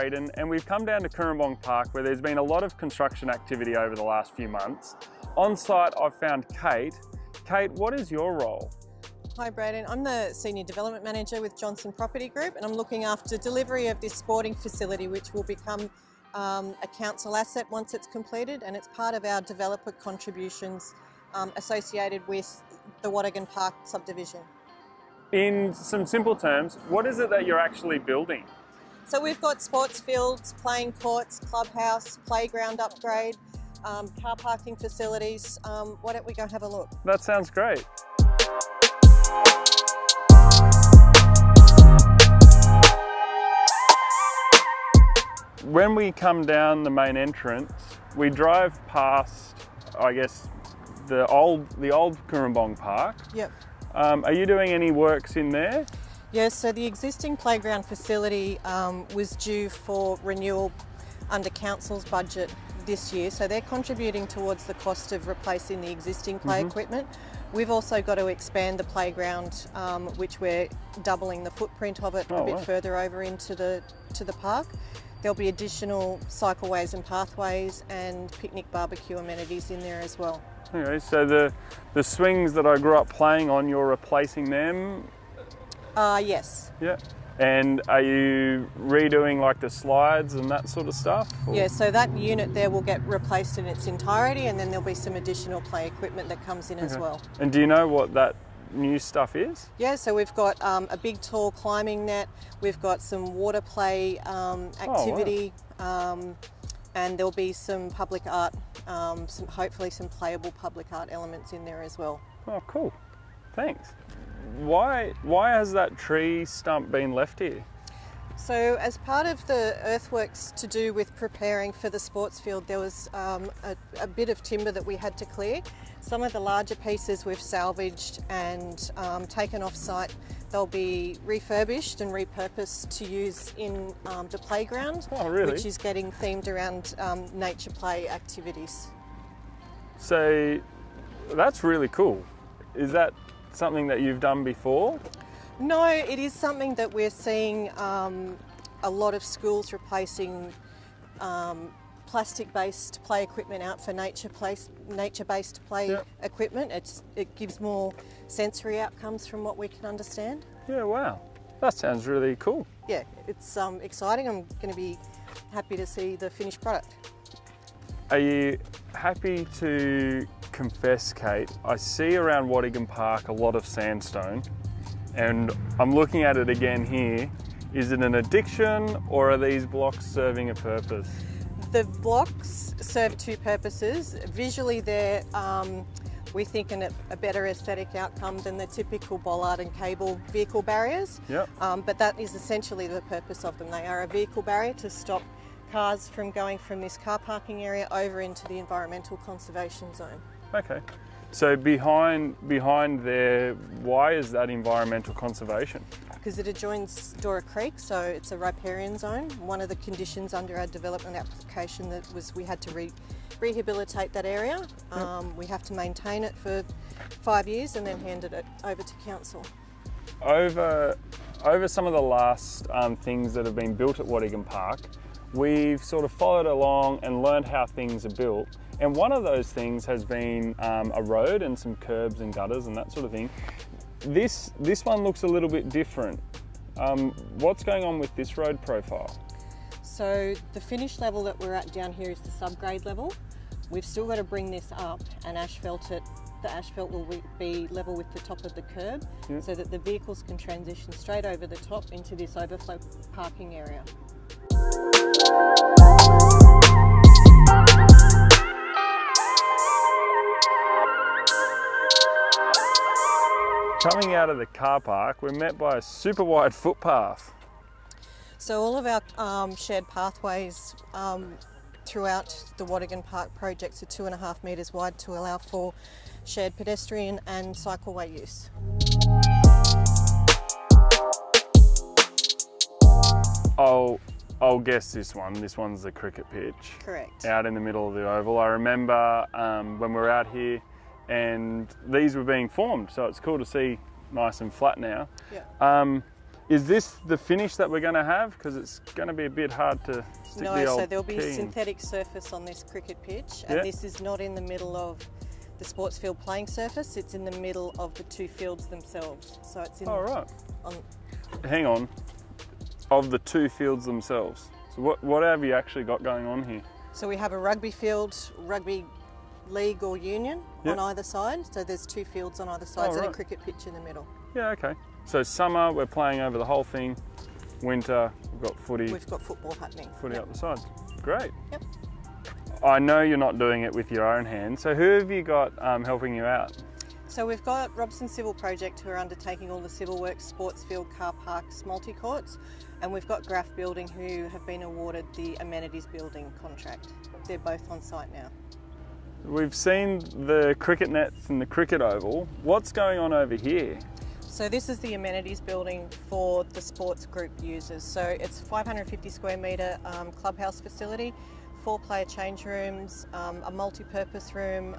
Braden, and we've come down to Cooranbong Park where there's been a lot of construction activity over the last few months. On site I've found Kate. Kate, what is your role? Hi Braden, I'm the Senior Development Manager with Johnson Property Group, and I'm looking after delivery of this sporting facility which will become a council asset once it's completed, and it's part of our developer contributions associated with the Cooranbong Park subdivision. In some simple terms, what is it that you're actually building? So we've got sports fields, playing courts, clubhouse, playground upgrade, car parking facilities. Why don't we go have a look? That sounds great. When we come down the main entrance, we drive past, I guess, the old Cooranbong Park. Yep. Are you doing any works in there? Yes, so the existing playground facility was due for renewal under council's budget this year, so they're contributing towards the cost of replacing the existing play equipment. We've also got to expand the playground, which we're doubling the footprint of it a bit further over into the park. There'll be additional cycleways and pathways and picnic barbecue amenities in there as well. Okay, so the swings that I grew up playing on, you're replacing them? Yes. Yeah. And are you redoing like the slides and that sort of stuff? Or? Yeah, so that unit there will get replaced in its entirety, and then there'll be some additional play equipment that comes in as well. And do you know what that new stuff is? Yeah, so we've got a big tall climbing net, we've got some water play activity, and there'll be some public art, hopefully some playable public art elements in there as well. Oh, cool. Thanks. Why has that tree stump been left here? So as part of the earthworks to do with preparing for the sports field, there was a bit of timber that we had to clear. Some of the larger pieces we've salvaged and taken off site. They'll be refurbished and repurposed to use in the playground, which is getting themed around nature play activities. So that's really cool. Is that something that you've done before? No, it is something that we're seeing a lot of schools replacing plastic-based play equipment out for nature-based play equipment. It gives more sensory outcomes from what we can understand. Yeah, wow. That sounds really cool. Yeah, it's exciting. I'm going to be happy to see the finished product. Are you happy to confess, Kate, I see around Cooranbong Park a lot of sandstone, and I'm looking at it again here. Is it an addiction, or are these blocks serving a purpose? The blocks serve two purposes. Visually they're, we think, a better aesthetic outcome than the typical bollard and cable vehicle barriers. Yep. But that is essentially the purpose of them. They are a vehicle barrier to stop cars from going from this car parking area over into the environmental conservation zone. Okay. So behind there, why is that environmental conservation? Because it adjoins Dora Creek, so it's a riparian zone. One of the conditions under our development application that was we had to rehabilitate that area. We have to maintain it for 5 years and then hand it over to council. Over some of the last things that have been built at Cooranbong Park, we've sort of followed along and learned how things are built. And one of those things has been a road and some curbs and gutters and that sort of thing. This one looks a little bit different. What's going on with this road profile? So the finished level that we're at down here is the subgrade level. We've still got to bring this up and asphalt it. The asphalt will be level with the top of the curb, so that the vehicles can transition straight over the top into this overflow parking area. Coming out of the car park, we're met by a super wide footpath. So all of our shared pathways throughout the Cooranbong Park projects are 2.5 metres wide to allow for shared pedestrian and cycleway use. I'll guess this one. This one's the cricket pitch. Correct. Out in the middle of the oval. I remember when we were out here and these were being formed, so it's cool to see nice and flat now. Yeah. Is this the finish that we're going to have? Because it's going to be a bit hard to stick the old so there'll be key in. synthetic surface on this cricket pitch, and this is not in the middle of the sports field playing surface, it's in the middle of the two fields themselves. So it's in... Oh, right. Hang on. Of the two fields themselves. So what have you actually got going on here? So we have a rugby field, rugby league or union on either side. So there's two fields on either side, and a cricket pitch in the middle. Yeah, okay. So summer, we're playing over the whole thing. Winter, we've got footy. We've got football happening. Footy up the sides. Great. Yep. I know you're not doing it with your own hands, so who have you got helping you out? So we've got Robson Civil Project, who are undertaking all the civil works, sports field, car parks, multi-courts, and we've got Graph Building, who have been awarded the amenities building contract. They're both on site now. We've seen the cricket nets and the cricket oval. What's going on over here? So this is the amenities building for the sports group users. So it's a 550 square metre clubhouse facility, 4-player change rooms, a multi-purpose room,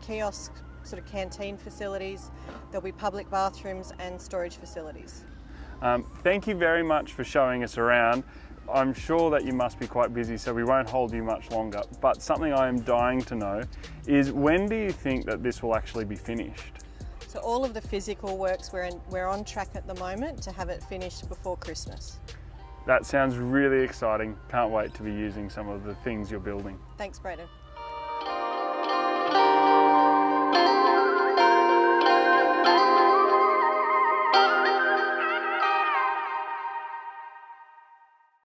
kiosk, sort of canteen facilities. There'll be public bathrooms and storage facilities. Thank you very much for showing us around. I'm sure that you must be quite busy, so we won't hold you much longer. But something I am dying to know is, when do you think that this will actually be finished? So all of the physical works, we're on track at the moment to have it finished before Christmas. That sounds really exciting. Can't wait to be using some of the things you're building. Thanks, Braden.